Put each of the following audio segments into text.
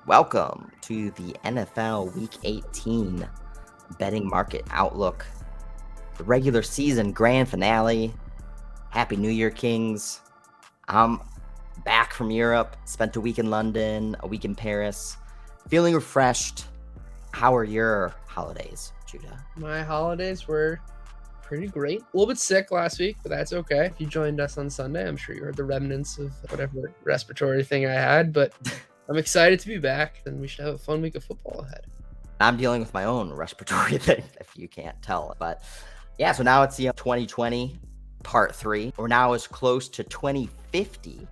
Welcome to the NFL Week 18 betting market outlook, the regular season grand finale. Happy New Year, Kings. I'm back from Europe, spent a week in London, a week in Paris, feeling refreshed. How are your holidays, Judah? My holidays were pretty great. A little bit sick last week, but that's okay. If you joined us on Sunday, I'm sure you heard the remnants of whatever respiratory thing I had, but I'm excited to be back, and we should have a fun week of football ahead. I'm dealing with my own respiratory thing, if you can't tell. But yeah, so now it's 2020 part 3. We're now as close to 2050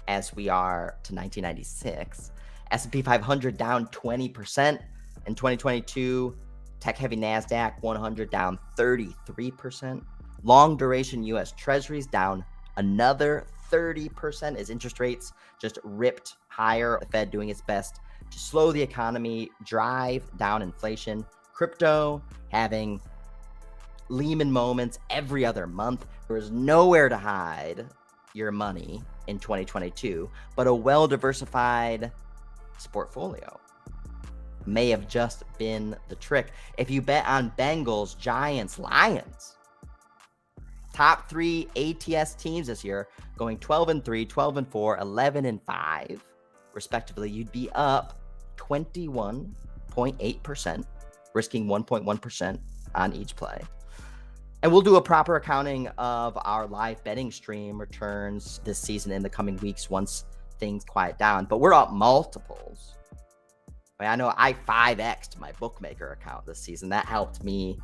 as we are to 1996. S&P 500 down 20% in 2022. Tech-heavy NASDAQ 100 down 33%. Long-duration U.S. Treasuries down another 30% as interest rates just ripped higher. The Fed doing its best to slow the economy, drive down inflation. Crypto having Lehman moments every other month. There was nowhere to hide your money in 2022, but a well-diversified portfolio may have just been the trick. If you bet on Bengals, Giants, Lions, top 3 ATS teams this year, going 12-3, 12-4, 11-5, respectively, you'd be up 21.8%, risking 1.1% on each play. And we'll do a proper accounting of our live betting stream returns this season in the coming weeks once things quiet down. But we're up multiples. I know I 5x'd my bookmaker account this season. That helped me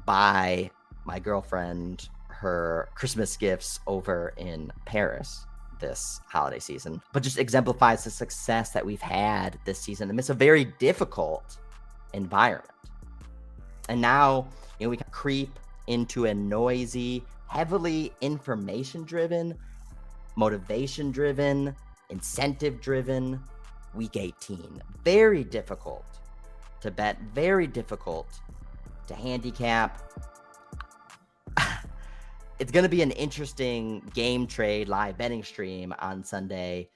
buy my girlfriend her Christmas gifts over in Paris this holiday season. But just exemplifies the success that we've had this season amidst a very difficult environment. And now, we can creep into a noisy, heavily information-driven, motivation-driven, incentive-driven Week 18. Very difficult to bet, very difficult to handicap. It's going to be an interesting game trade live betting stream on Sunday,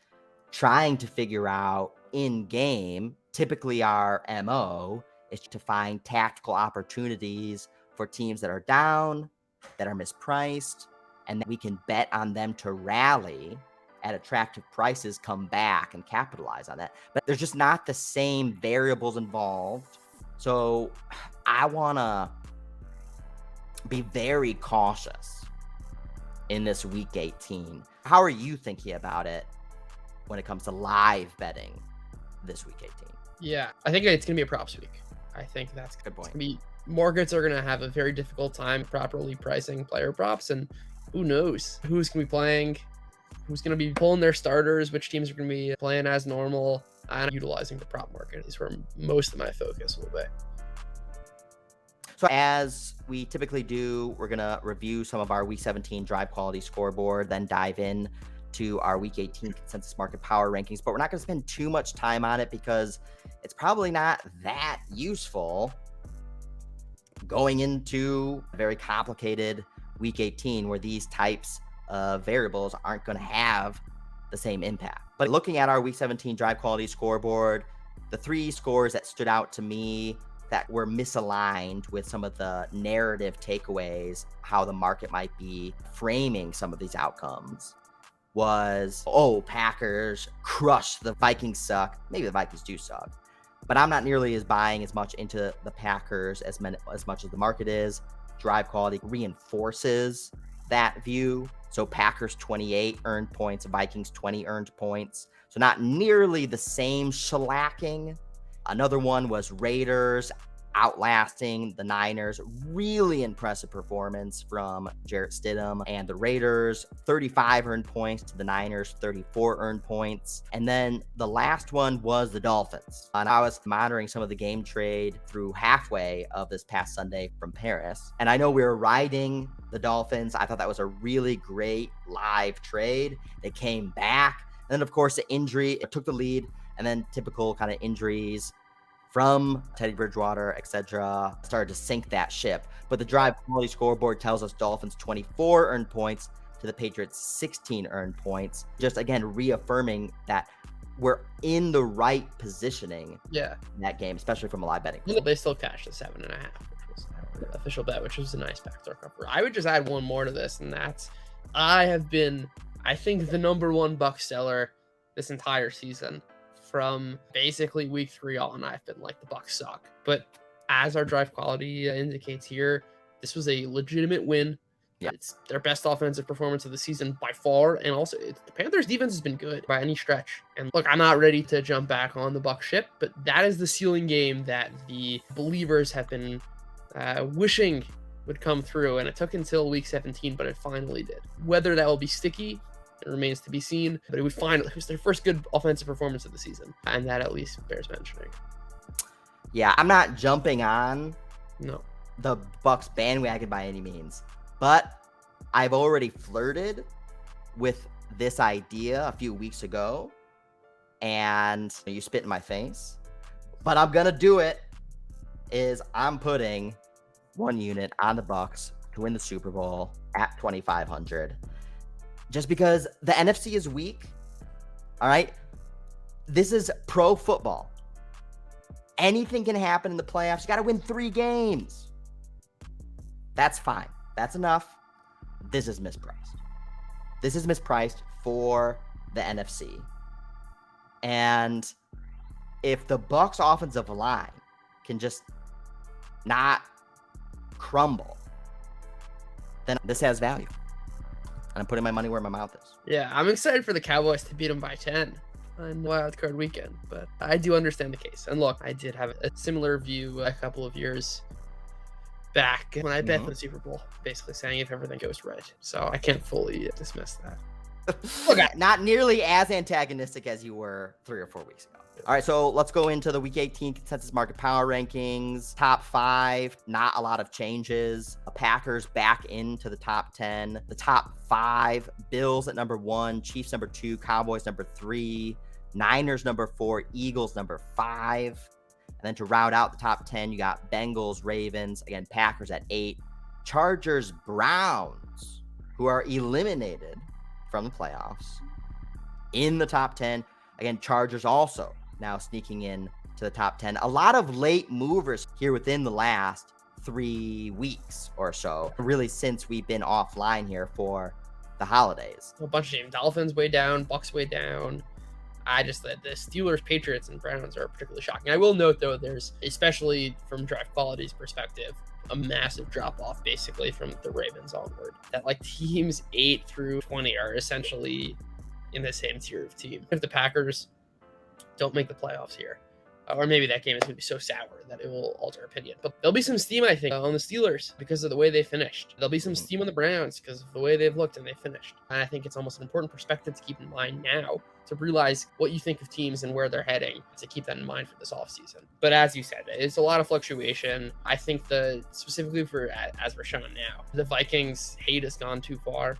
trying to figure out in game. Typically our MO is to find tactical opportunities for teams that are down, that are mispriced, and that we can bet on them to rally at attractive prices, come back and capitalize on that. But there's just not the same variables involved. So I want to be very cautious in this Week 18. How are you thinking about it when it comes to live betting this Week 18? Yeah, I think it's going to be a props week. I think that's Good point. Markets are going to have a very difficult time properly pricing player props, and who knows who's going to be playing, who's going to be pulling their starters, which teams are going to be playing as normal, and utilizing the prop market is where most of my focus will be. So as we typically do, we're going to review some of our Week 17 drive quality scoreboard, then dive in to our Week 18 consensus market power rankings. But we're not going to spend too much time on it because it's probably not that useful going into a very complicated Week 18 where these types of variables aren't going to have the same impact. But looking at our Week 17 drive quality scoreboard, the 3 scores that stood out to me that were misaligned with some of the narrative takeaways, how the market might be framing some of these outcomes, was, Packers crush, the Vikings suck. Maybe the Vikings do suck, but I'm not nearly as buying as much into the Packers as much as the market is. Drive quality reinforces that view. So Packers 28 earned points, Vikings 20 earned points. So not nearly the same shellacking. Another one was Raiders outlasting the Niners. Really impressive performance from Jarrett Stidham and the Raiders. 35 earned points to the Niners, 34 earned points. And then the last one was the Dolphins. And I was monitoring some of the game trade through halfway of this past Sunday from Paris. And I know we were riding the Dolphins. I thought that was a really great live trade. They came back. And then, of course, the injury, it took the lead. And then typical kind of injuries from Teddy Bridgewater, etc., started to sink that ship. But the drive quality scoreboard tells us Dolphins 24 earned points to the Patriots 16 earned points. Just again, reaffirming that we're in the right positioning Yeah. in that game, especially from a live betting. They still cashed the 7.5, which was the official bet, which was a nice backdoor cover. I would just add one more to this, and that's I have been, I think, the number one Bucs seller this entire season. From basically week 3 on, I've been like, the Bucs suck. But as our drive quality indicates here, this was a legitimate win. Yeah. It's their best offensive performance of the season by far, and also the Panthers defense has been good by any stretch. And look, I'm not ready to jump back on the Bucs ship, but that is the ceiling game that the believers have been wishing would come through, and it took until week 17, but it finally did. Whether that will be sticky, it remains to be seen, but it was their first good offensive performance of the season, and that at least bears mentioning. Yeah, I'm not jumping on No. the Bucs bandwagon by any means, but I've already flirted with this idea a few weeks ago, and you spit in my face, but I'm gonna do it. I'm putting 1 unit on the Bucs to win the Super Bowl at 2,500, just because the NFC is weak. All right, this is pro football. Anything can happen in the playoffs. You got to win 3 games. That's fine. That's enough. This is mispriced. This is mispriced for the NFC. And if the Bucs offensive line can just not crumble, then this has value. And I'm putting my money where my mouth is. Yeah, I'm excited for the Cowboys to beat them by 10 on Wild Card Weekend, but I do understand the case. And look, I did have a similar view a couple of years back when I bet for the Super Bowl, basically saying if everything goes right. So I can't fully dismiss that. Look, not nearly as antagonistic as you were 3 or 4 weeks ago. All right, so let's go into the Week 18 consensus market power rankings. Top 5, not a lot of changes. Packers back into the top 10. The top 5, Bills at number 1, Chiefs number 2, Cowboys number 3, Niners number 4, Eagles number 5. And then to round out the top 10, you got Bengals, Ravens, again, Packers at 8, Chargers, Browns, who are eliminated from the playoffs, in the top 10. Again, Chargers also now sneaking in to the top 10. A lot of late movers here within the last 3 weeks or so, really since we've been offline here for the holidays. A bunch of teams. Dolphins way down, Bucs way down. I just the Steelers, Patriots, and Browns are particularly shocking. I will note, though, there's, especially from draft quality's perspective, a massive drop-off basically from the Ravens onward. That like teams 8 through 20 are essentially in the same tier of team. If the Packers don't make the playoffs here, or maybe that game is going to be so sour that it will alter opinion. But there'll be some steam, I think, on the Steelers because of the way they finished. There'll be some steam on the Browns because of the way they've looked and they finished. And I think it's almost an important perspective to keep in mind now, to realize what you think of teams and where they're heading, to keep that in mind for this offseason. But as you said, it's a lot of fluctuation. I think specifically for as we're showing now, the Vikings hate has gone too far.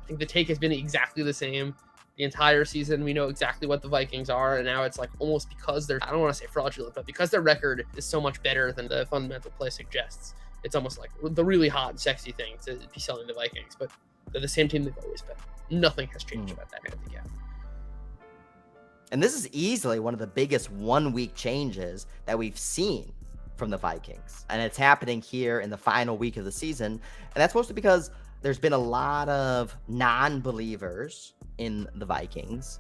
I think the take has been exactly the same the entire season. We know exactly what the Vikings are, and now it's like almost because they're, I don't want to say fraudulent, but because their record is so much better than the fundamental play suggests, it's almost like the really hot and sexy thing to be selling the Vikings. But they're the same team they've always been. Nothing has changed about that handicap. And this is easily one of the biggest 1-week changes that we've seen from the Vikings. And it's happening here in the final week of the season. And that's mostly because there's been a lot of non-believers in the Vikings.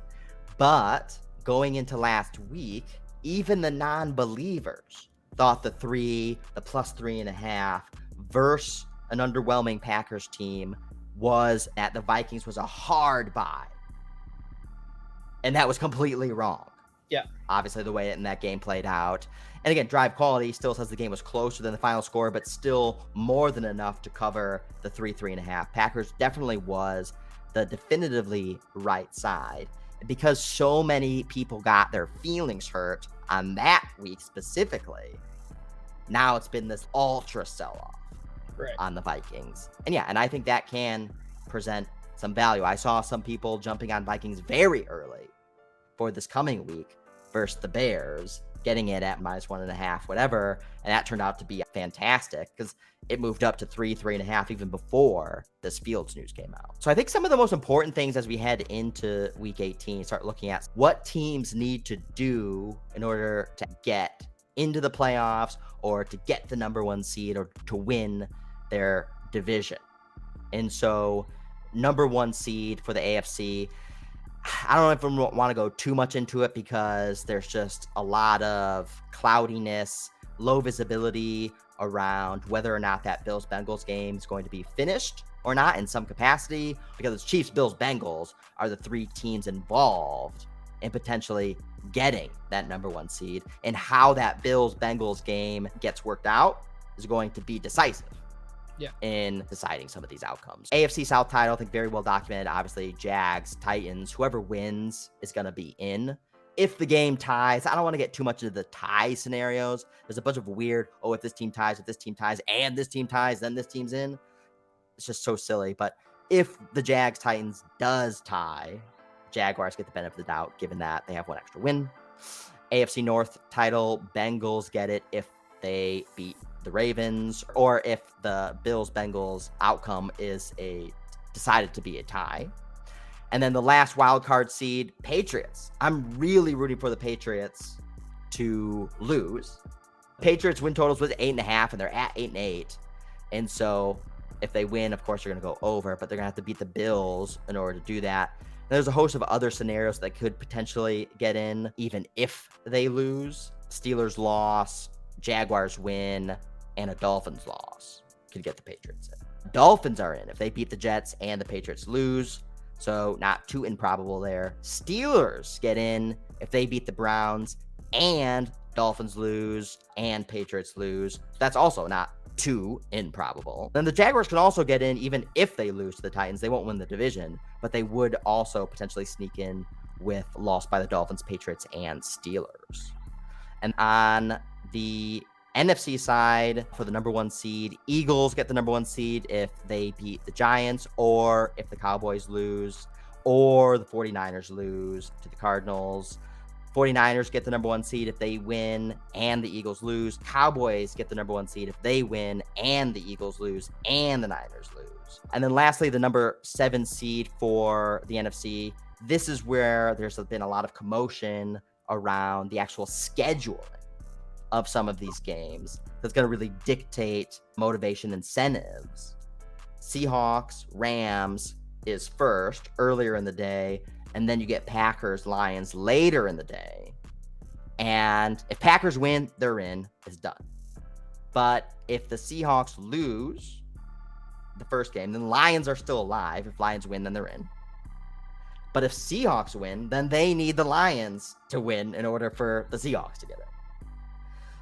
But going into last week, even the non-believers thought the plus 3.5 versus an underwhelming Packers team was that the Vikings was a hard buy. And that was completely wrong. Yeah. Obviously, the way that game played out. And again, drive quality still says the game was closer than the final score, but still more than enough to cover the 3.5. Packers definitely was the definitively right side. Because so many people got their feelings hurt on that week specifically, now it's been this ultra sell-off on the Vikings. And yeah, and I think that can present some value. I saw some people jumping on Vikings very early for this coming week versus the Bears. getting it at -1.5, whatever. And that turned out to be fantastic because it moved up to 3.5 even before this Fields news came out. So I think some of the most important things as we head into week 18, start looking at what teams need to do in order to get into the playoffs or to get the number 1 seed or to win their division. And so number 1 seed for the AFC, I don't know if I want to go too much into it because there's just a lot of cloudiness, low visibility around whether or not that Bills-Bengals game is going to be finished or not in some capacity, because it's Chiefs, Bills, Bengals are the 3 teams involved in potentially getting that number 1 seed, and how that Bills-Bengals game gets worked out is going to be decisive in deciding some of these outcomes. AFC South title, I think very well documented. Obviously, Jags, Titans, whoever wins is going to be in. If the game ties, I don't want to get too much into the tie scenarios. There's a bunch of weird, if this team ties, and this team ties, then this team's in. It's just so silly. But if the Jags Titans does tie, Jaguars get the benefit of the doubt, given that they have 1 extra win. AFC North title, Bengals get it if they beat the Ravens, or if the Bills-Bengals outcome is decided to be a tie. And then the last wild card seed, Patriots. I'm really rooting for the Patriots to lose. Patriots win totals was 8.5, and they're at 8-8. And so if they win, of course, they're going to go over, but they're going to have to beat the Bills in order to do that. And there's a host of other scenarios that could potentially get in, even if they lose. Steelers loss, Jaguars win, and a Dolphins loss could get the Patriots in. Dolphins are in if they beat the Jets and the Patriots lose. So not too improbable there. Steelers get in if they beat the Browns and Dolphins lose and Patriots lose. That's also not too improbable. Then the Jaguars can also get in even if they lose to the Titans. They won't win the division, but they would also potentially sneak in with loss by the Dolphins, Patriots, and Steelers. And on the NFC side, for the number 1 seed, Eagles get the number 1 seed if they beat the Giants, or if the Cowboys lose, or the 49ers lose to the Cardinals. 49ers get the number 1 seed if they win and the Eagles lose. Cowboys get the number 1 seed if they win and the Eagles lose and the Niners lose. And then lastly, the number 7 seed for the NFC. This is where there's been a lot of commotion around the actual scheduling of some of these games that's going to really dictate motivation incentives. Seahawks, Rams is first earlier in the day, and then you get Packers, Lions later in the day. And if Packers win, they're in, it's done. But if the Seahawks lose the first game, then Lions are still alive. If Lions win, then they're in. But if Seahawks win, then they need the Lions to win in order for the Seahawks to get it.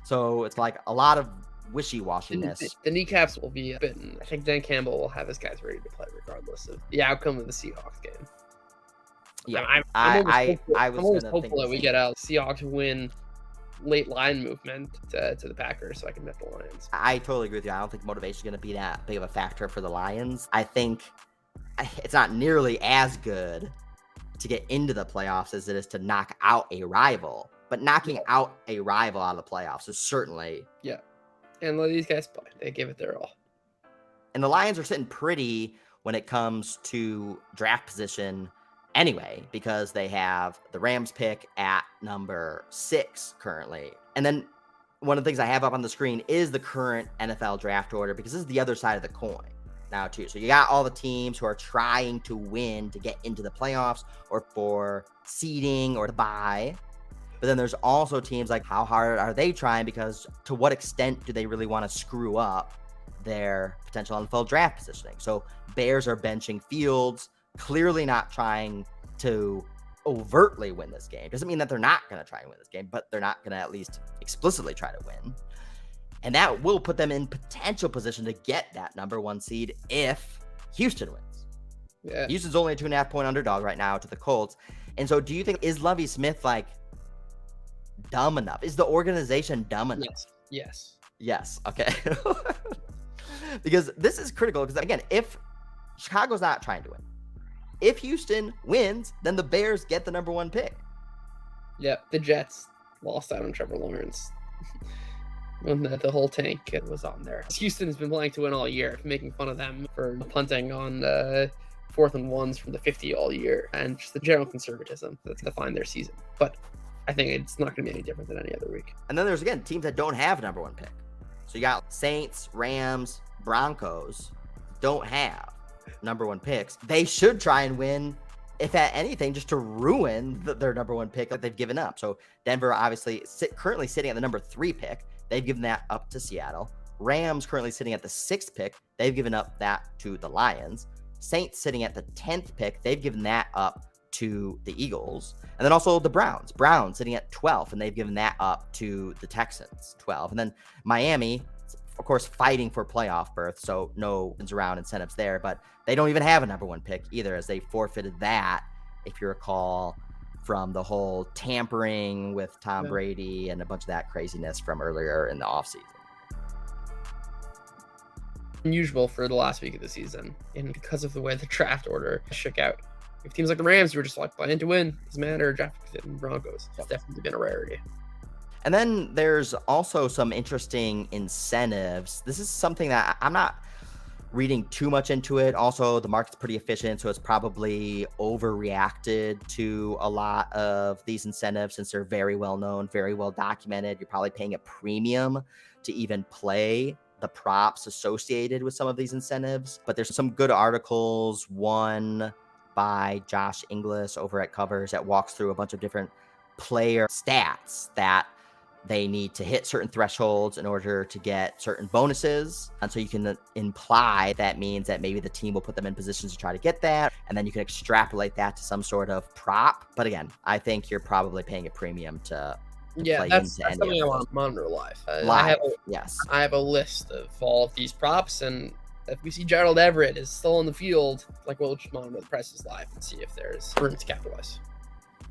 So it's like a lot of wishy-washiness. The kneecaps will be bitten. I think Dan Campbell will have his guys ready to play regardless of the outcome of the Seahawks game. Yeah, I was always gonna hopeful think that we get a Seahawks win late line movement to the Packers so I can bet the Lions. I totally agree with you. I don't think motivation is going to be that big of a factor for the Lions. I think it's not nearly as good to get into the playoffs as it is to knock out a rival. But knocking out a rival out of the playoffs is certainly... Yeah. And let these guys play. They give it their all. And the Lions are sitting pretty when it comes to draft position anyway, because they have the Rams pick at number 6 currently. And then one of the things I have up on the screen is the current NFL draft order, because this is the other side of the coin now too. So you got all the teams who are trying to win to get into the playoffs or for seeding or to bye. But then there's also teams like, how hard are they trying? Because to what extent do they really want to screw up their potential NFL draft positioning? So Bears are benching Fields, clearly not trying to overtly win this game. Doesn't mean that they're not going to try and win this game, but they're not going to at least explicitly try to win. And that will put them in potential position to get that number 1 seed if Houston wins. Yeah. Houston's only a 2.5 point underdog right now to the Colts. And so do you think, is Lovie Smith like dumb enough? Is the organization dumb enough? Yes. Okay. Because this is critical, because again, if Chicago's not trying to win, if Houston wins, then the Bears get the number 1 pick. Yeah, the Jets lost out on Trevor Lawrence when the whole tank was on there. Houston has been playing to win all year, making fun of them for punting on 4th and 1s from the 50 all year, and just the general conservatism that's defined their season. But I think it's not going to be any different than any other week. And then there's, again, teams that don't have a number one pick. So you got Saints, Rams, Broncos don't have number one picks. They should try and win, if at anything, just to ruin their number one pick that they've given up. So Denver obviously currently sitting at the number 3 pick. They've given that up to Seattle. Rams currently sitting at the 6th pick. They've given up that to the Lions. Saints sitting at the 10th pick. They've given that up to the Eagles. And then also the Browns. Browns sitting at 12th, and they've given that up to the Texans, 12. And then Miami, of course, fighting for playoff berth, so no around incentives there, but they don't even have a number one pick either, as they forfeited that, if you recall, from the whole tampering with Tom Brady and a bunch of that craziness from earlier in the offseason. Unusual for the last week of the season, and because of the way the draft order shook out. If teams like the Rams who were just like playing to win, doesn't matter, draft and Broncos, it's definitely been a rarity. And then there's also some interesting incentives. This is something that I'm not reading too much into it. Also, the market's pretty efficient, so it's probably overreacted to a lot of these incentives since they're very well known, very well documented. You're probably paying a premium to even play the props associated with some of these incentives. But there's some good articles, one by Josh Inglis over at Covers, that walks through a bunch of different player stats that they need to hit certain thresholds in order to get certain bonuses. And so you can imply that means that maybe the team will put them in positions to try to get that. And then you can extrapolate that to some sort of prop. But again, I think you're probably paying a premium to play that's into any something of I want those. to monitor live. Yes. I have a list of all of these props, and if we see Gerald Everett is still on the field, like we'll just monitor the prices live and see if there's room to capitalize.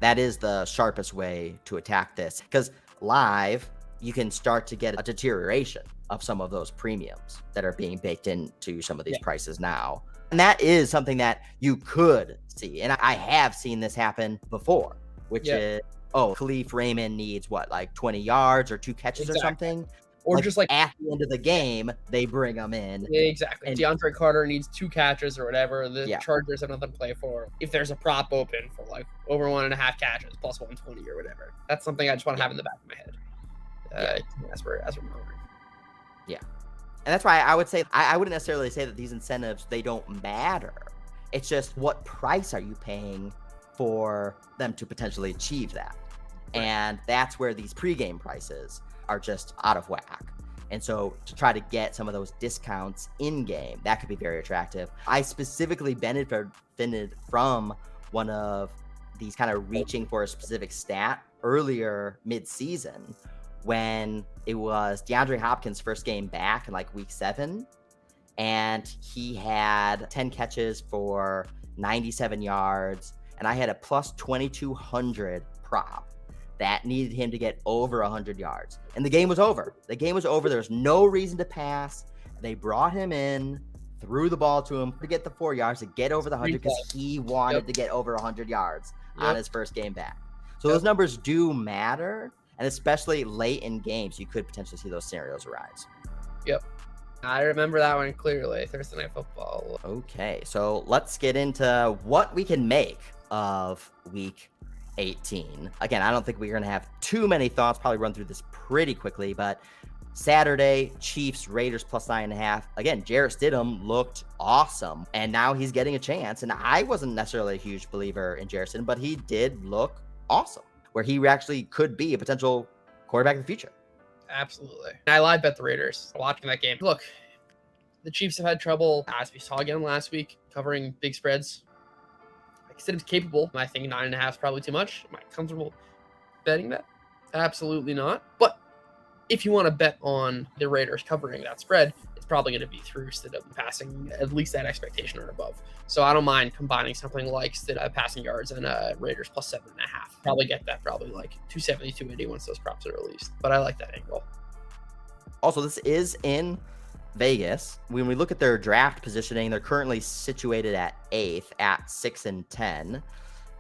That is the sharpest way to attack this, because live, you can start to get a deterioration of some of those premiums that are being baked into some of these prices now. And that is something that you could see. And I have seen this happen before, which is, Khalif Raymond needs like 20 yards or 2 catches or something. Or just like at the end of the game, they bring them in. Yeah, exactly. And DeAndre Carter needs 2 catches or whatever. The Chargers have nothing to play for. If there's a prop open for like over 1.5 catches plus 120 or whatever, that's something I just want to have in the back of my head. As we're monitoring. Yeah. And that's why I would say, I wouldn't necessarily say that these incentives, they don't matter. It's just what price are you paying for them to potentially achieve that? Right. And that's where these pregame prices are just out of whack. And so to try to get some of those discounts in game, that could be very attractive. I specifically benefited from one of these kind of reaching for a specific stat earlier mid-season when it was DeAndre Hopkins' first game back in like week 7. And he had 10 catches for 97 yards. And I had a plus 2,200 prop that needed him to get over 100 yards. And the game was over. The game was over. There was no reason to pass. They brought him in, threw the ball to him to get the 4 yards, to get over the 100 because he wanted to get over 100 yards on his first game back. So those numbers do matter. And especially late in games, you could potentially see those scenarios arise. Yep. I remember that one clearly, Thursday Night Football. Okay, so let's get into what we can make of week 18. Again, I don't think we're going to have too many thoughts, probably run through this pretty quickly, but Saturday, Chiefs, Raiders plus 9.5. Again, Jarrett Stidham looked awesome, and now he's getting a chance. And I wasn't necessarily a huge believer in Jarrett Stidham, but he did look awesome, where he actually could be a potential quarterback of the future. Absolutely. I live bet the Raiders watching that game. Look, the Chiefs have had trouble, as we saw again last week, covering big spreads. Stidham's capable. I think 9.5 is probably too much. Am I comfortable betting that? Absolutely not. But if you want to bet on the Raiders covering that spread, it's probably going to be through Stidham passing at least that expectation or above. So I don't mind combining something like Stidham passing yards and Raiders plus 7.5. Probably get that probably like 270, 280 once those props are released. But I like that angle. Also, this is in Vegas. When we look at their draft positioning, they're currently situated at 8th at 6-10.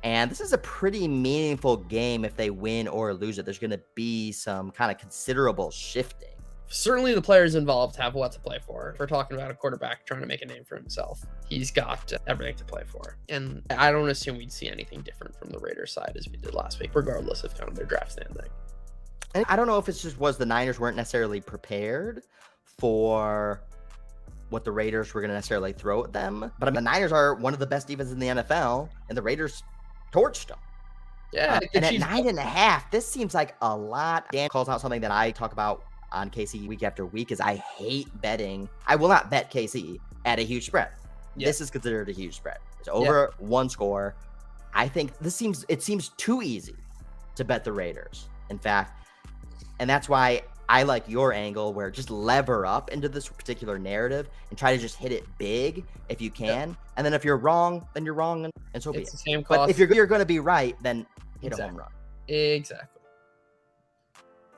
And this is a pretty meaningful game if they win or lose it. There's going to be some kind of considerable shifting. Certainly the players involved have what to play for. If we're talking about a quarterback trying to make a name for himself, he's got everything to play for. And I don't assume we'd see anything different from the Raiders side as we did last week, regardless of kind of their draft standing. And I don't know if it's just was the Niners weren't necessarily prepared for what the Raiders were going to necessarily throw at them. But I mean, the Niners are one of the best defenses in the NFL, and the Raiders torched them. Yeah. And at 9.5, this seems like a lot. Dan calls out something that I talk about on KC week after week is I hate betting. I will not bet KC at a huge spread. Yeah. This is considered a huge spread. It's over one score. I think it seems too easy to bet the Raiders. In fact, and that's why I like your angle where just lever up into this particular narrative and try to just hit it big if you can. Yep. And then if you're wrong, then you're wrong, and so be it. It's the same cost. But if you're going to be right, then hit a home run. Exactly.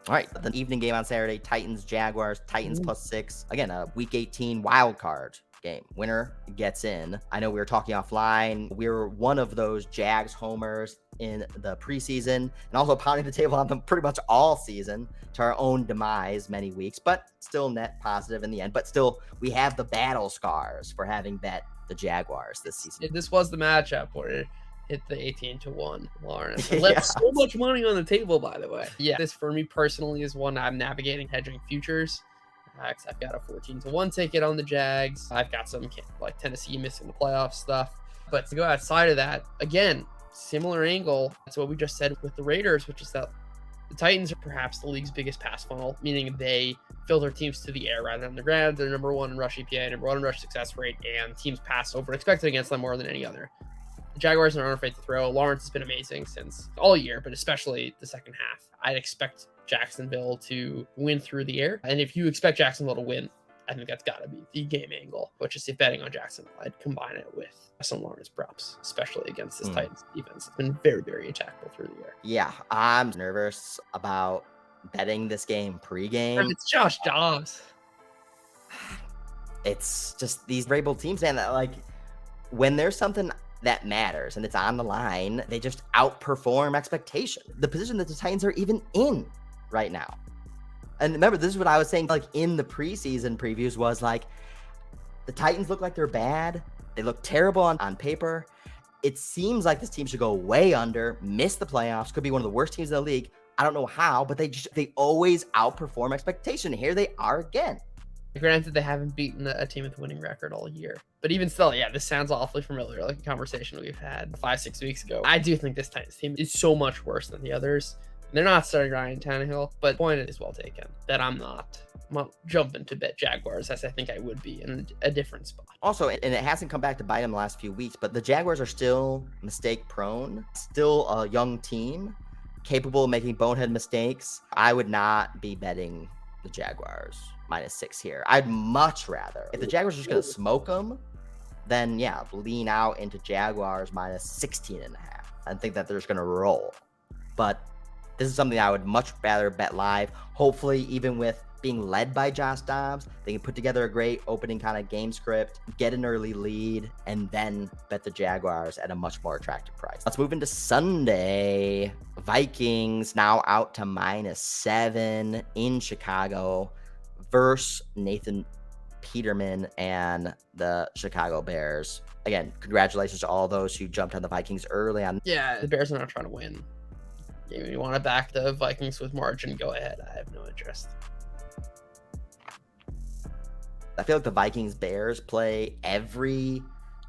All right, the evening game on Saturday, Titans, Jaguars, Titans +6. Again, a Week 18 wild card game. Winner gets in. I know we were talking offline. We were one of those Jags homers in the preseason and also pounding the table on them pretty much all season to our own demise many weeks, but still net positive in the end. But still, we have the battle scars for having bet the Jaguars this season. This was the matchup where it hit the 18-1 Lawrence. Left so much money on the table, by the way. Yeah, this for me personally is one I'm navigating hedging futures. I've got a 14-1 ticket on the Jags. I've got some like Tennessee missing the playoff stuff. But to go outside of that, again, similar angle to what we just said with the Raiders, which is that the Titans are perhaps the league's biggest pass funnel, meaning they filter teams to the air rather than the ground. They're number one in rush EPA, number one in rush success rate, and teams pass over expected against them more than any other. The Jaguars aren't afraid to throw. Lawrence has been amazing since all year, but especially the second half. I'd expect Jacksonville to win through the air. And if you expect Jacksonville to win, I think that's got to be the game angle, which is if betting on Jacksonville, I'd combine it with some Lawrence props, especially against this Titans defense. It's been very, very attackable through the air. Yeah, I'm nervous about betting this game pregame. It's Josh Dobbs. It's just these Vrabel teams, and like when there's something that matters and it's on the line, they just outperform expectation. The position that the Titans are even in right now. And remember, this is what I was saying, like in the preseason previews was like, the Titans look like they're bad. They look terrible on paper. It seems like this team should go way under, miss the playoffs, could be one of the worst teams in the league. I don't know how, but they always outperform expectation. Here they are again. Granted, they haven't beaten a team with a winning record all year. But even still, yeah, this sounds awfully familiar, like a conversation we've had 5-6 weeks ago. I do think this Titans team is so much worse than the others. They're not starting Ryan Tannehill, but the point is well taken that I'm not jumping to bet Jaguars as I think I would be in a different spot. Also, and it hasn't come back to bite them the last few weeks, but the Jaguars are still mistake prone, still a young team, capable of making bonehead mistakes. I would not be betting the Jaguars -6 here. I'd much rather, if the Jaguars are just going to smoke them, then yeah, lean out into Jaguars -16.5 and think that they're just going to roll. But this is something I would much rather bet live. Hopefully, even with being led by Josh Dobbs, they can put together a great opening kind of game script, get an early lead, and then bet the Jaguars at a much more attractive price. Let's move into Sunday. Vikings now out to -7 in Chicago versus Nathan Peterman and the Chicago Bears. Again, congratulations to all those who jumped on the Vikings early on. Yeah, the Bears are not trying to win. You want to back the Vikings with margin, go ahead. I have no interest. I feel like the Vikings Bears play every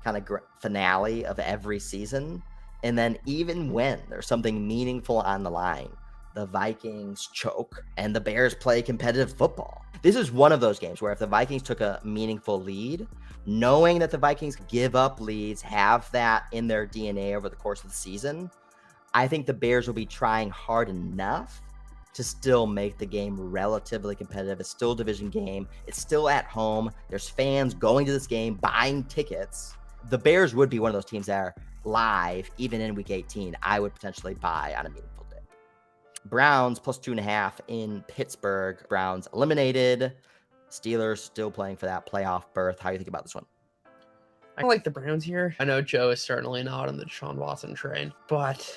kind of finale of every season. And then even when there's something meaningful on the line, the Vikings choke and the Bears play competitive football. This is one of those games where if the Vikings took a meaningful lead, knowing that the Vikings give up leads, have that in their DNA over the course of the season, I think the Bears will be trying hard enough to still make the game relatively competitive. It's still a division game. It's still at home. There's fans going to this game, buying tickets. The Bears would be one of those teams that are live, even in week 18. I would potentially buy on a meaningful day. Browns +2.5 in Pittsburgh. Browns eliminated. Steelers still playing for that playoff berth. How do you think about this one? I like the Browns here. I know Joe is certainly not on the Deshaun Watson train, but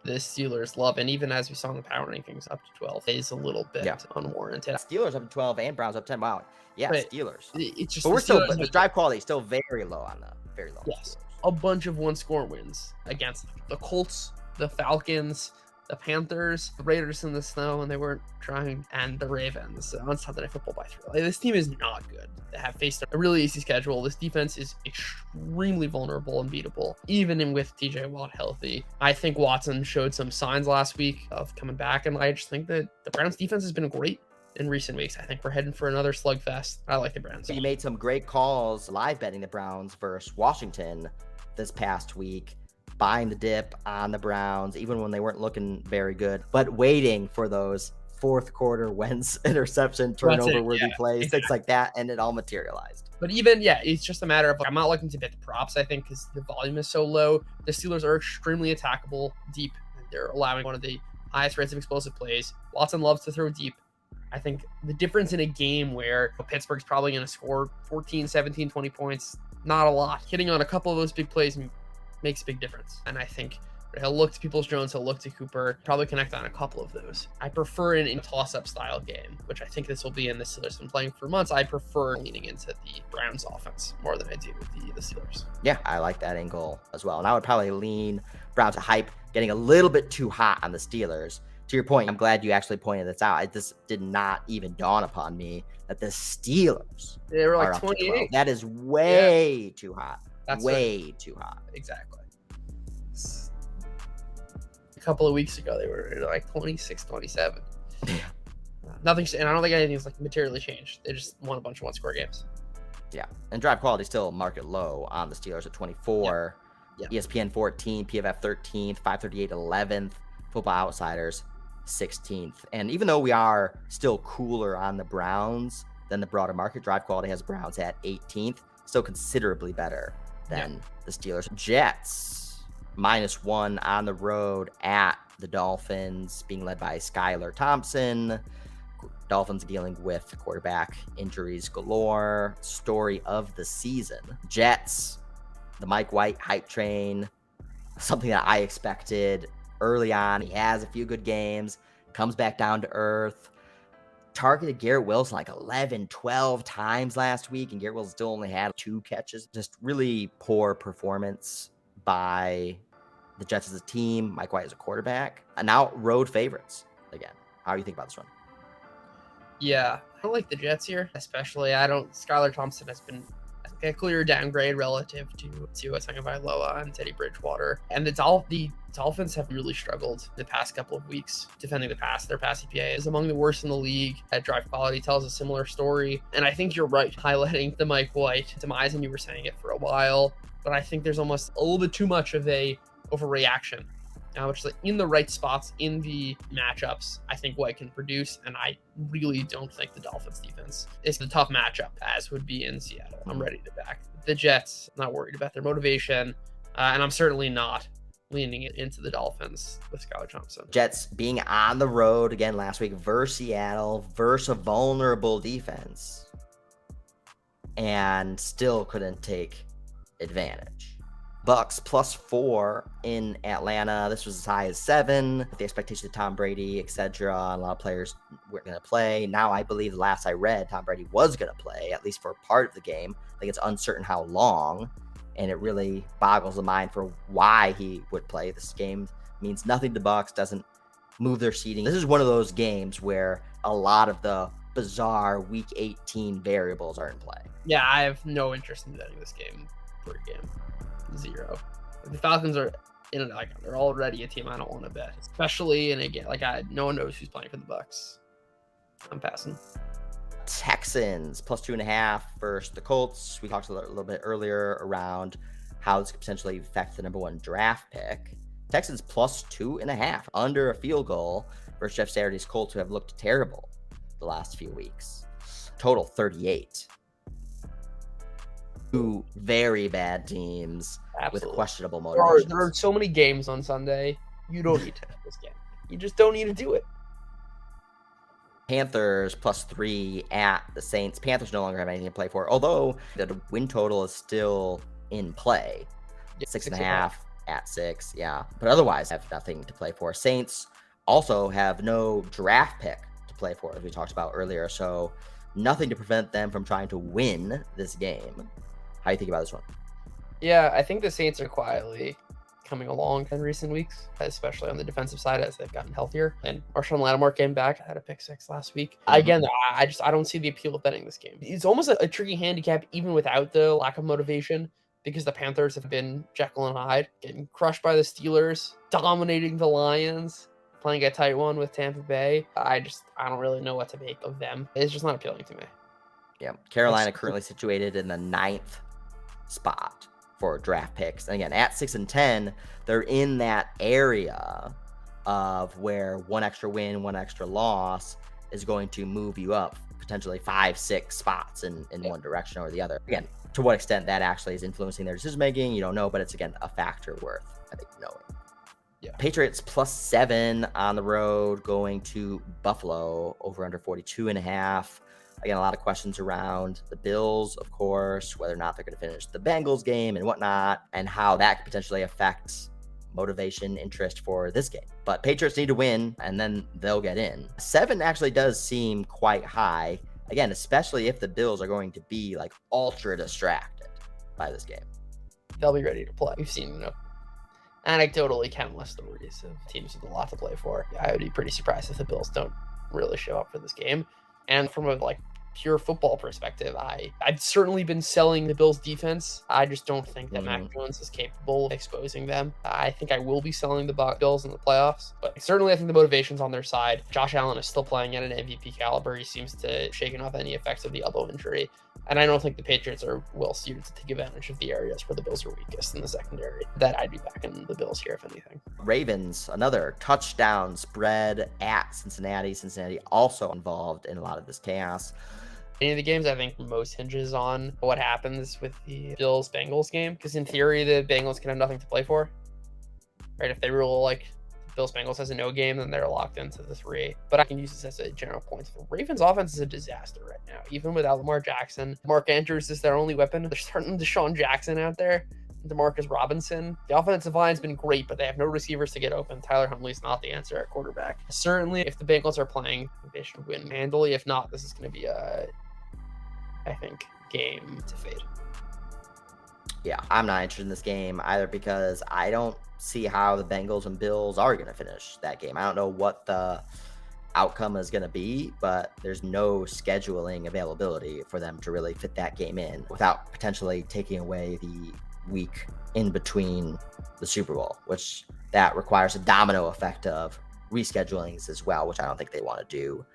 the Steelers love, and even as we saw in the power rankings, up to 12 is a little bit unwarranted. Steelers up to 12 and Browns up 10. Wow. Yeah, But Steelers. it's just But we're still, Steelers the drive quality is still very low on the very low. Yes, a bunch of one-score wins against the Colts, the Falcons, the Panthers, the Raiders in the snow when they weren't trying, and the Ravens on Sunday Night Football by 3. Like, this team is not good. They have faced a really easy schedule. This defense is extremely vulnerable and beatable, even with TJ Watt healthy. I think Watson showed some signs last week of coming back, and I just think that the Browns defense has been great in recent weeks. I think we're heading for another slugfest. I like the Browns. You made some great calls live betting the Browns versus Washington this past week, buying the dip on the Browns, even when they weren't looking very good, but waiting for those fourth quarter Wentz interception, turnover worthy plays, things like that, and it all materialized. But even, it's just a matter of, I'm not looking to bet the props, I think, because the volume is so low. The Steelers are extremely attackable deep. They're allowing one of the highest rates of explosive plays. Watson loves to throw deep. I think the difference in a game where Pittsburgh's probably going to score 14, 17, 20 points, not a lot. Hitting on a couple of those big plays makes a big difference. And I think he'll look to Peoples-Jones, he'll look to Cooper, probably connect on a couple of those. I prefer an toss-up style game, which I think this will be in the Steelers. I've been playing for months. I prefer leaning into the Browns offense more than I do the Steelers. Yeah, I like that angle as well. And I would probably lean Browns to hype, getting a little bit too hot on the Steelers. To your point, I'm glad you actually pointed this out. This did not even dawn upon me that the Steelers they were are like up to 28. 12. That is way too hot. That's way too hot. Exactly. A couple of weeks ago, they were like 26, 27. Nothing, and I don't think anything's like materially changed. They just won a bunch of one-score games. Yeah, and drive quality still market low on the Steelers at 24. ESPN 14, PFF 13th, 538 11th, Football Outsiders 16th. And even though we are still cooler on the Browns than the broader market, drive quality has Browns at 18th, still considerably better than the Steelers. Jets -1 on the road at the Dolphins, being led by Skylar Thompson. Dolphins dealing with quarterback injuries galore. Story of the season. Jets, the Mike White hype train, something that I expected early on. He has a few good games, comes back down to earth. Targeted Garrett Wilson like 11, 12 times last week, and Garrett Wilson still only had 2 catches. Just really poor performance by the Jets as a team, Mike White as a quarterback. And now road favorites again. How do you think about this one? Yeah, I don't like the Jets here, especially. Skylar Thompson has been a clear downgrade relative to Tagovailoa and Teddy Bridgewater. And the Dolphins have really struggled the past couple of weeks defending the pass. Their pass EPA is among the worst in the league. At drive quality tells a similar story. And I think you're right, highlighting the Mike White demise, and you were saying it for a while. But I think there's almost a little bit too much of a overreaction. Which is like in the right spots in the matchups, I think White can produce, and I really don't think the Dolphins defense is the tough matchup as would be in Seattle. I'm ready to back the Jets. I'm not worried about their motivation, and I'm certainly not leaning it into the Dolphins with Skylar Thompson. Jets being on the road again last week versus Seattle, versus a vulnerable defense, and still couldn't take advantage. Bucs +4 in Atlanta. This was as high as 7 with the expectation of Tom Brady, etc. A lot of players weren't going to play. Now I believe the last I read, Tom Brady was going to play, at least for part of the game. I think it's uncertain how long, and it really boggles the mind for why he would play. This game means nothing to Bucs, doesn't move their seeding. This is one of those games where a lot of the bizarre Week 18 variables are in play. Yeah, I have no interest in betting this game per game. 0. The Falcons are they're already a team I don't want to bet, especially in a game no one knows who's playing for the Bucs. I'm passing. Texans +2.5 versus the Colts. We talked a little bit earlier around how this could potentially affect the number 1 draft pick. Texans +2.5 under a field goal versus Jeff Saturday's Colts, who have looked terrible the last few weeks. Total 38. 2 very bad teams. Absolutely. With questionable motivations. There are so many games on Sunday. You don't need to bet this game. You just don't need to do it. Panthers +3 at the Saints. Panthers no longer have anything to play for, although the win total is still in play. Yeah, 6.5 at 6. Yeah. But otherwise, have nothing to play for. Saints also have no draft pick to play for, as we talked about earlier. So nothing to prevent them from trying to win this game. How do you think about this one? Yeah, I think the Saints are quietly coming along in recent weeks, especially on the defensive side as they've gotten healthier. And Marshawn Lattimore came back, had a pick 6 last week. Again, I don't see the appeal of betting this game. It's almost a tricky handicap even without the lack of motivation, because the Panthers have been Jekyll and Hyde, getting crushed by the Steelers, dominating the Lions, playing a tight one with Tampa Bay. I don't really know what to make of them. It's just not appealing to me. Yeah. Carolina currently situated in the 9th spot for draft picks. And again, at 6 and 10, they're in that area of where one extra win, one extra loss is going to move you up potentially 5-6 spots in one direction or the other. Again, to what extent that actually is influencing their decision making, you don't know, but it's again a factor worth, I think, knowing. Yeah. Patriots +7 on the road, going to Buffalo, over under 42.5. Again, a lot of questions around the Bills, of course, whether or not they're going to finish the Bengals game and whatnot, and how that could potentially affect motivation, interest for this game. But Patriots need to win, and then they'll get in. 7 actually does seem quite high. Again, especially if the Bills are going to be like ultra distracted by this game. They'll be ready to play. We've seen, anecdotally countless stories of teams with a lot to play for. I would be pretty surprised if the Bills don't really show up for this game. And from a pure football perspective, I've certainly been selling the Bills defense. I just don't think that Mac Jones is capable of exposing them. I think I will be selling the Bills in the playoffs, but certainly I think the motivation's on their side. Josh Allen is still playing at an MVP caliber. He seems to shaking off any effects of the elbow injury. And I don't think the Patriots are well suited to take advantage of the areas where the Bills are weakest in the secondary. That I'd be backing the Bills here, if anything. Ravens, another touchdown spread at Cincinnati. Cincinnati also involved in a lot of this chaos. Any of the games, I think most hinges on what happens with the Bills-Bengals game. Because in theory, the Bengals can have nothing to play for. Right? If they rule Bills-Bengals as a no game, then they're locked into the 3. But I can use this as a general point. The Ravens offense is a disaster right now. Even without Lamar Jackson, Mark Andrews is their only weapon. They're starting Deshaun Jackson out there. DeMarcus Robinson. The offensive line's been great, but they have no receivers to get open. Tyler Huntley's not the answer at quarterback. Certainly, if the Bengals are playing, they should win handily. If not, this is going to be I think, game to fade. Yeah, I'm not interested in this game either because I don't see how the Bengals and Bills are going to finish that game. I don't know what the outcome is going to be, but there's no scheduling availability for them to really fit that game in without potentially taking away the week in between the Super Bowl, which that requires a domino effect of reschedulings as well, which I don't think they want to do.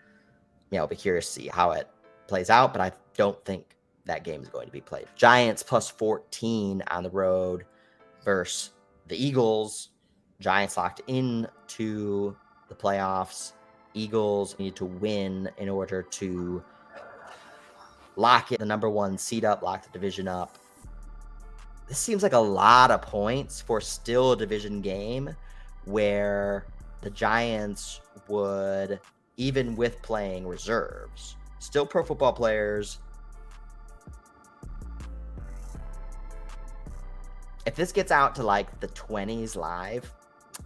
I'll be curious to see how it plays out, but I don't think that game is going to be played. Giants +14 on the road versus the Eagles. Giants locked into the playoffs. Eagles need to win in order to lock it, the number 1 seed up, lock the division up. This seems like a lot of points for still a division game where the Giants would, even with playing reserves, still pro football players. If this gets out to the 20s live,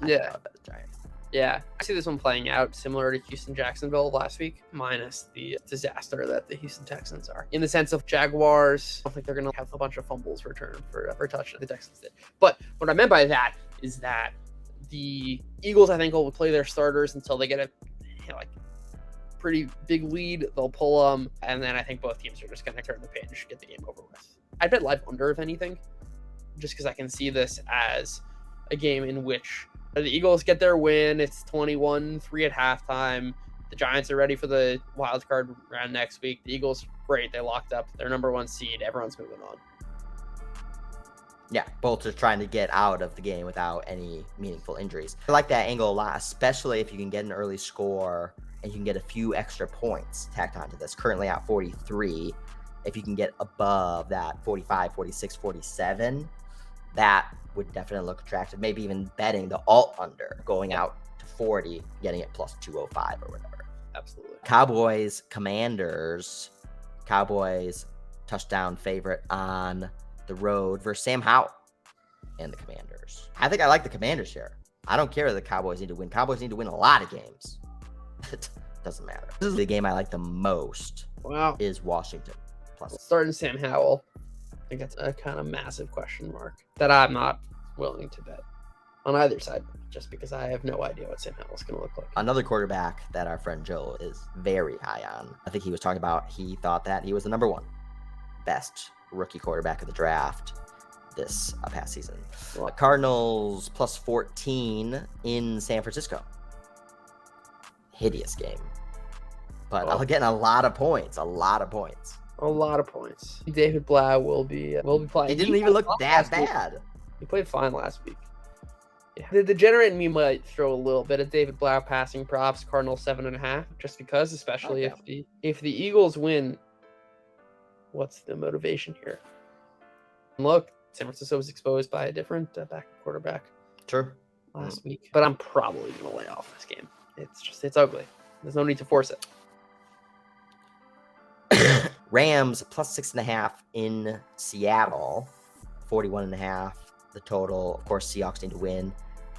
I don't know about the Giants. Yeah, I see this one playing out similar to Houston-Jacksonville last week, minus the disaster that the Houston Texans are. In the sense of Jaguars, I don't think they're going to have a bunch of fumbles returned for a touchdown the Texans did. But what I meant by that is that the Eagles, I think, will play their starters until they get a pretty big lead. They'll pull them, and then I think both teams are just going to turn the page, get the game over with. I'd bet live under, if anything, just because I can see this as a game in which the Eagles get their win. It's 21-3 at halftime. The Giants are ready for the wild card round next week. The Eagles, great. They locked up their number 1 seed. Everyone's moving on. Yeah, both just trying to get out of the game without any meaningful injuries. I like that angle a lot, especially if you can get an early score and you can get a few extra points tacked onto this. Currently at 43. If you can get above that 45, 46, 47, that would definitely look attractive. Maybe even betting the alt under, going out to 40, getting it +205 or whatever. Absolutely. Cowboys, Commanders. Cowboys touchdown favorite on the road versus Sam Howell and the Commanders. I think I like the Commanders here. I don't care that the Cowboys need to win. Cowboys need to win a lot of games. It doesn't matter. This is the game I like the most. Wow. Is Washington. Plus, starting Sam Howell. I think that's a kind of massive question mark that I'm not willing to bet on either side, just because I have no idea what Sam Howell's going to look like. Another quarterback that our friend Joe is very high on. I think he was talking about, he thought that he was the number one best rookie quarterback of the draft this past season. Well, Cardinals plus 14 in San Francisco. Hideous game. But getting a lot of points. A lot of points. David Blau will be playing. He didn't even look that bad. He played fine last week. Yeah. The degenerate in me might throw a little bit of David Blau passing props, Cardinals 7.5, just because, especially if the Eagles win. What's the motivation here? Look, San Francisco was exposed by a different backup quarterback. Sure. Last week, but I'm probably gonna lay off this game. It's ugly. There's no need to force it. Rams plus 6.5 in Seattle, 41.5 the total. Of course, Seahawks need to win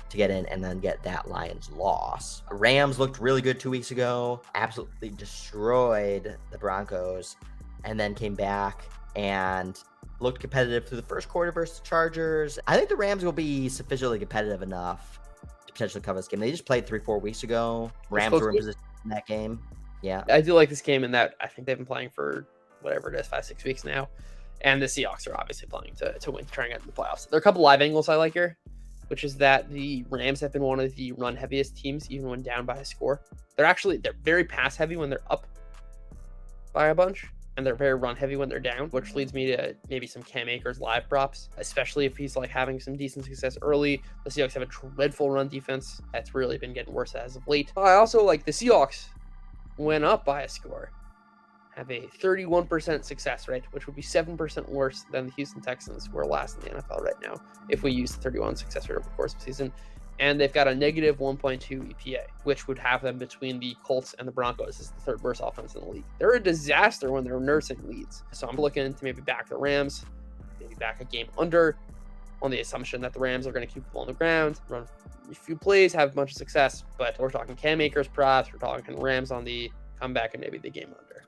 to get in and then get that Lions loss. Rams looked really good 2 weeks ago, absolutely destroyed the Broncos, and then came back and looked competitive through the first quarter versus the Chargers. I think the Rams will be sufficiently competitive enough to potentially cover this game. They just played 3-4 weeks ago. Rams were in position in that game. Yeah. I do like this game in that I think they've been playing for whatever it is, 5-6 weeks now. And the Seahawks are obviously playing to win, trying to get in the playoffs. There are a couple live angles I like here, which is that the Rams have been one of the run heaviest teams, even when down by a score. They're very pass heavy when they're up by a bunch, and they're very run heavy when they're down, which leads me to maybe some Cam Akers live props, especially if he's like having some decent success early. The Seahawks have a dreadful run defense that's really been getting worse as of late. I also like the Seahawks went up by a score, have a 31% success rate, which would be 7% worse than the Houston Texans, who are last in the NFL right now, if we use the 31 success rate over the course of the season. And they've got a negative 1.2 EPA, which would have them between the Colts and the Broncos as the third worst offense in the league. They're a disaster when they're nursing leads. So I'm looking to maybe back the Rams, maybe back a game under, on the assumption that the Rams are going to keep the ball on the ground, run a few plays, have a bunch of success. But we're talking Cam Akers props, we're talking Rams on the comeback, and maybe the game under.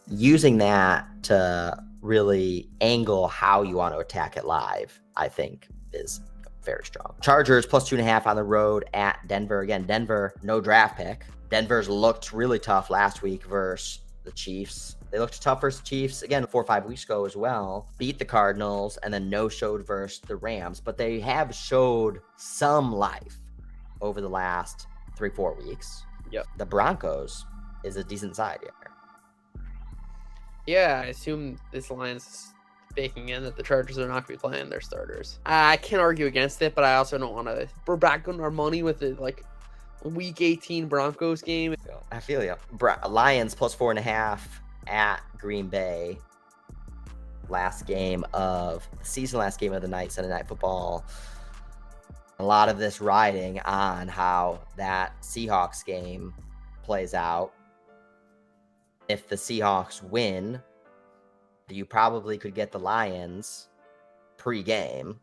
Using that to really angle how you want to attack it live, I think is very strong. Chargers plus 2.5 on the road at Denver. Again, Denver, no draft pick. Denver's looked really tough last week versus the Chiefs. They looked tough versus the Chiefs, again, 4 or 5 weeks ago as well. Beat the Cardinals and then no-showed versus the Rams. But they have showed some life over the last 3-4 weeks. Yep. The Broncos is a decent side here. Yeah, I assume this Lions is baking in that the Chargers are not going to be playing their starters. I can't argue against it, but I also don't want to. We're back on our money with the Week 18 Broncos game. I feel you. Lions plus 4.5 at Green Bay. Last game of the season, last game of the night, Sunday Night Football. A lot of this riding on how that Seahawks game plays out. If the Seahawks win, you probably could get the Lions pre-game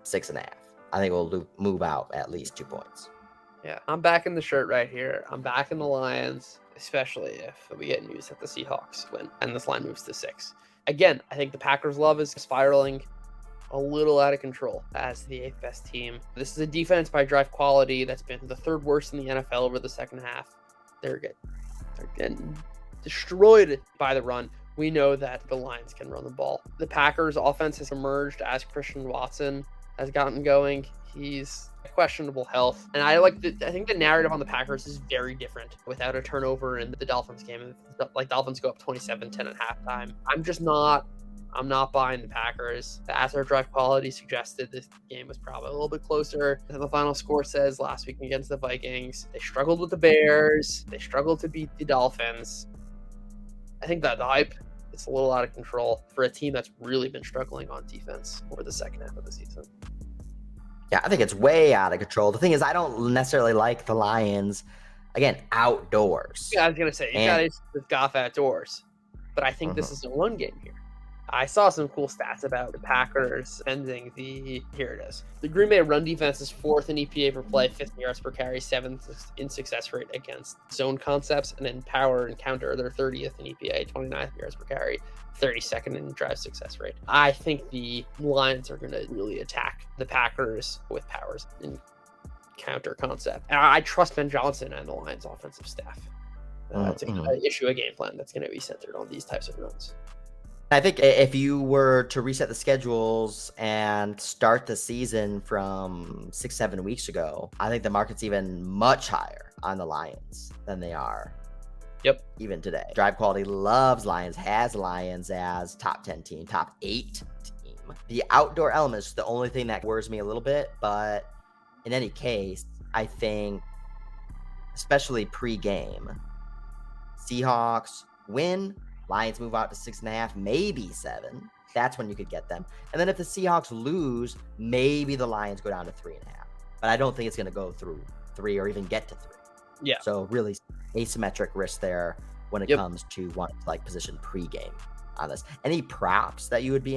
6.5. I think we'll move out at least 2 points. Yeah, I'm backing the shirt right here. I'm backing the Lions, especially if we get news that the Seahawks win and this line moves to 6. Again, I think the Packers' love is spiraling a little out of control as the 8th best team. This is a defense by drive quality that's been the 3rd worst in the NFL over the second half. They're getting destroyed by the run. We know that the Lions can run the ball. The Packers' offense has emerged as Christian Watson has gotten going. He's questionable health. And I think the narrative on the Packers is very different without a turnover in the Dolphins game. Like, Dolphins go up 27-10 at halftime. I'm not buying the Packers. As their drive quality suggested, this game was probably a little bit closer than the final score says last week against the Vikings. They struggled with the Bears. They struggled to beat the Dolphins. I think that the hype is a little out of control for a team that's really been struggling on defense over the second half of the season. Yeah, I think it's way out of control. The thing is, I don't necessarily like the Lions, again, outdoors. Yeah, I was going to say, you got to Goff outdoors. But I think this is a run game here. I saw some cool stats about the Packers ending here it is. The Green Bay run defense is 4th in EPA per play, 5th in yards per carry, 7th in success rate against zone concepts, and then power and counter, they're 30th in EPA, 29th in yards per carry, 32nd in drive success rate. I think the Lions are going to really attack the Packers with powers and counter concept. And I trust Ben Johnson and the Lions offensive staff to issue a game plan that's going to be centered on these types of runs. I think if you were to reset the schedules and start the season from 6-7 weeks ago, I think the market's even much higher on the Lions than they are. Yep. Even today. Drive Quality loves Lions, has Lions as top 10 team, top 8 team. The outdoor element is the only thing that worries me a little bit, but in any case, I think, especially pre-game, Seahawks win, Lions move out to 6.5, maybe 7. That's when you could get them. And then if the Seahawks lose, maybe the Lions go down to 3.5. But I don't think it's going to go through 3 or even get to 3. Yeah. So really asymmetric risk there when it comes to position pre-game on this. Any props that you would be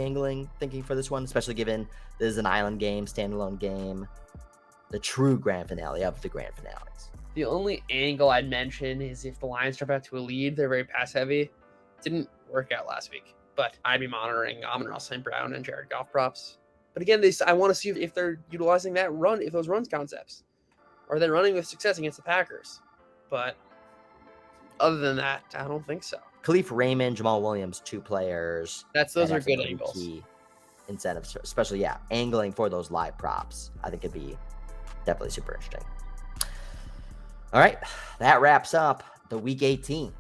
thinking for this one, especially given this is an island game, standalone game, the true grand finale of the grand finales? The only angle I'd mention is if the Lions jump out to a lead, they're very pass heavy. Didn't work out last week, but I'd be monitoring Amon-Ra St. Brown and Jared Goff props. But again, I want to see if they're utilizing that run, if those runs concepts. Are they running with success against the Packers? But other than that, I don't think so. Khalif Raymond, Jamal Williams, 2 players. Those are good angles. Key incentives, especially, angling for those live props. I think it'd be definitely super interesting. All right, that wraps up the Week 18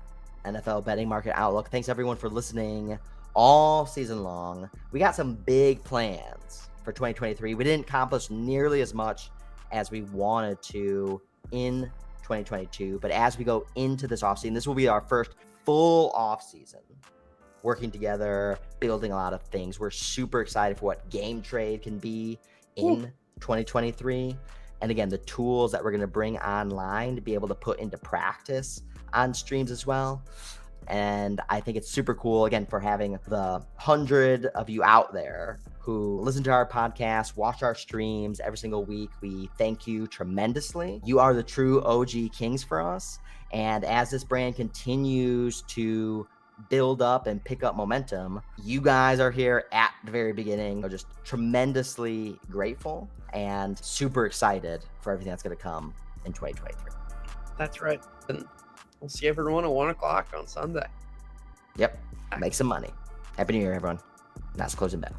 NFL betting market outlook. Thanks everyone for listening all season long. We got some big plans for 2023. We didn't accomplish nearly as much as we wanted to in 2022, but as we go into this offseason, this will be our first full offseason working together, building a lot of things. We're super excited for what game trade can be in 2023. And again, the tools that we're going to bring online to be able to put into practice on streams as well. And I think it's super cool, again, for having the 100 of you out there who listen to our podcast, watch our streams every single week. We thank you tremendously. You are the true OG Kings for us. And as this brand continues to build up and pick up momentum, you guys are here at the very beginning. We're just tremendously grateful and super excited for everything that's going to come in 2023. That's right. And we'll see everyone at 1 o'clock on Sunday. Yep. Make some money. Happy New Year, everyone. That's closing bell.